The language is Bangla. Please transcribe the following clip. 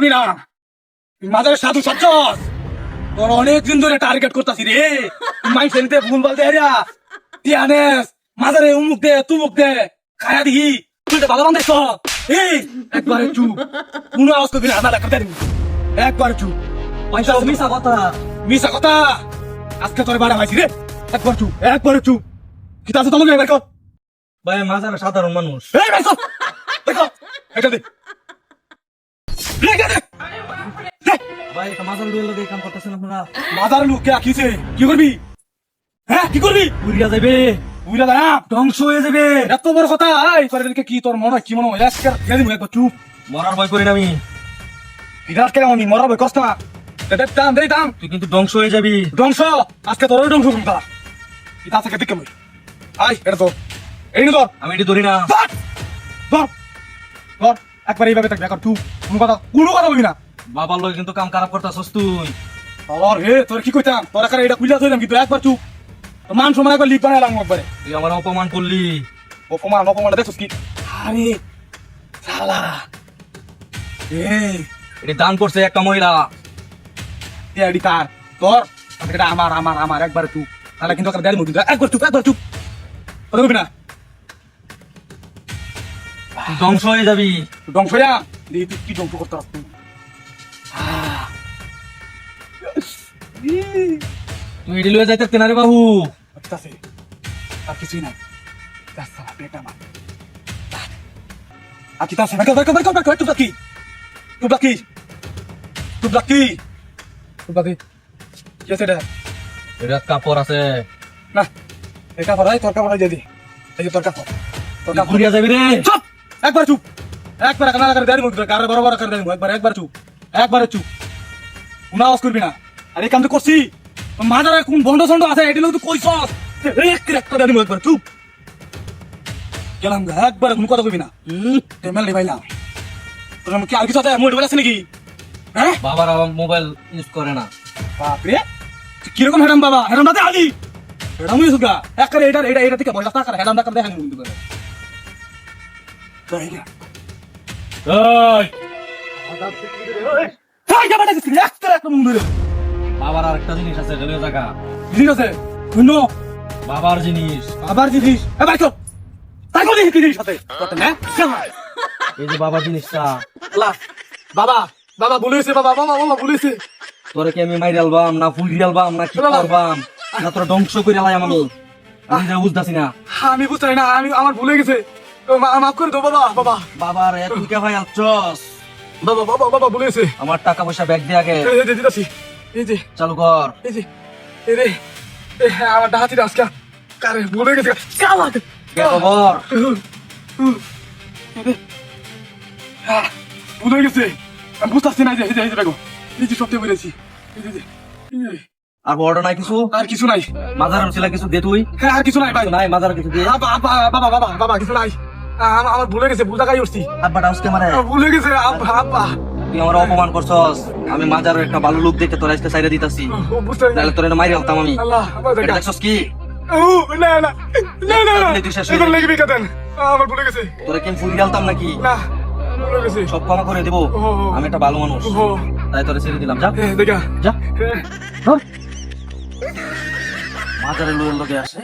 করবি না। মাজারের সাধু সাচ্চস তোর অনেক দিন ধরে টার্গেট করতাছি রে। মাই ফেলতে ভুল বলতে হেরিয়া তিয়ানেস মাজারে উমুক দে তুমুক দে খায়া দিহি তুই তো ভালো বান্ধাইছ। এই একবারে চুপ, কোনো আওয়াজ করবি না, আমার করতে দিবি একবারে চুপ। মিশা কথা, মিশা কথা আজকে তোর বাড়া ভাইছি রে। একবার চুপ, একবারে চুপ। কিতা আছে তোমাকে বের কর। ভাই মাজার সাধারণ মানুষ। এই বের কর, দেখো এটা দে দে। ভাই এটা মাজার লুয়ের লগে কাম করতেছেন আপনারা। মাজার লোক কে আকিছে কি করবি? হ্যাঁ কি করবি? উড়িয়া যাবে, বুঝলা না ধ্বংস হয়ে যাবে। এত বড় কথা। এই তোর কি তোর মনে হয় কি মনে হয়? একবার চুপ। মরার ভয় করি না আমি। বিরাট কেন আমি মরার ভয় কষ্ট না। দাম দেই দাম তুই কিন্তু ধ্বংস হয়ে যাবি। ধ্বংস আজকে তোর ধ্বংস করবি তা। এটা থেকে দিকে মই আই এটা তো এই নে ধর। আমি এটি ধরি না। ধর ধর ধর একবার এইভাবে থাকবি। একবার চুপ, কোনো কথা বলবি না। বাবার লগে কিন্তু কাম খারাপ করতেছস তুই। তোর হে তোর কি কইতাম তোর আকারে এটা কুইলা ধরলাম কিন্তু একবার চুপ। মান সম্মান একবার লিখ বানালাম একবারে। তুই আমার অপমান করলি। অপমান অপমান দেখছিস কি? আরে শালা এই এটি দান করছে একটা মহিলা। এডি কার তোর? এটা আমার আমার আমার একবার চুপ, তাহলে কিন্তু একটা দেড় মুদি একবার চুপ, একবার চুপ। কথা বলবি না। তুই ধ্বংস হয়ে যাবি। ধ্বংস হইয়া তুই কি ধ্বংস করতে পারছ? তুই এটি লয়ে যাইতে না রে বাবু। আর কিছুই নাই। পেট আমার আর কি আছে? তুই বাকি তুই বাকি তুই বাকি তুই বাকি কি আছে এটা? এটা কাপড় আছে। না এটা পড়াই তোর কাপড় দিয়ে দি। এই যে তোর কাপড়, তোর কাপড় উড়িয়া যাবি রে। চুপ, একবার চুপ, একবার কানা করে দেরি মুখ কারে বড় বড় করে দেরি একবার একবার চুপ, একবারে চুপ, কোনো আওয়াজ করবি না। আর এই কাম তো করছি মাজারে কোন বন্ধ সন্ড আছে এটা লোক তো কইছস এক করে দেরি মুখ একবার চুপ। গেলাম একবার কোনো কথা কইবি না। তেমেল ভাইলাম তোর কি আর কিছু আছে? মোবাইল আছে নাকি? হ্যাঁ বাবার মোবাইল ইউজ করে না। বাপরে কিরকম হেডাম বাবা, হেডাম দাতে আলি হেডাম ইউজ গা এক করে এটা এটা এটা থেকে বয়স টাকা হেডাম টাকা দেখানি কিন্তু করে তাই না। এই হাই যাবা দেখছিস একটা একটা মুন্ডে বাবার আরেকটা জিনিস আছে রেলের জায়গা। ঠিক আছে শূন্য বাবার জিনিস। আবার জিনিস এ ভাই তো তাই কোন জিনিস সাথে কথা না। এই যে বাবার জিনিসটা। আল্লাহ বাবা বাবা বলেছে, বাবা বাবা বাবা বলেছে তোরে কি আমি মাইরে আলবাম না ফুল আলবাম না কি করবাম না তোরা ধ্বংস করে আলাই আমি যা বুঝতাছি না। আমি বুঝতে পারি না, আমি আমার ভুলে গেছে, মাফ করে দাও বাবা। বাবা বাবার এত কে ভাই আলছস। বাবা বাবা বাবা বলেছে আমার টাকা পয়সা ব্যাগ দিয়ে আগে এই যে দিতাছি, এই যে চালু কর। এই যে এই রে আমার ডাহাতি আজকে কারে ভুলে গেছে চালা কে খবর? ভুলে গেছে আমি বুঝতেছি না। এই যে এই যে বেগো এই যে সত্যি বলেছি। এই যে আর বড় নাই কিছু? আর কিছু নাই। মাজার ছিল কিছু দে তুই। হ্যাঁ আর কিছু নাই ভাই। নাই মাজার কিছু দে। বাবা বাবা বাবা বাবা কিছু নাই। আমার ভুলে গেছে, ভুল জায়গায় উঠছি, আব্বাটা আজকে মারে। ভুলে গেছে আব্বা আব্বা। তুই আমার অপমান করছস। আমি মাজারের একটা ভালো লোক দেখে তোর আজকে সাইডে দিতাছি। বুঝতে পারি না। তাহলে তোর মাইরে হতাম আমি। আল্লাহ আমার এটা দেখা দেখছস কি? না না না না না তুই শেষ হয়ে এবার যাবি। লেগে বিকাতেন আমার ভুলে গেছে। তোরা কি ফুল গেলতাম নাকি? না ভুলে গেছে সব ক্ষমা করে দেবো। আমি একটা ভালো মানুষ, তাই তোরে ছেড়ে দিলাম। যা দেখা যা। মাজারের লোকের লোকে আসে।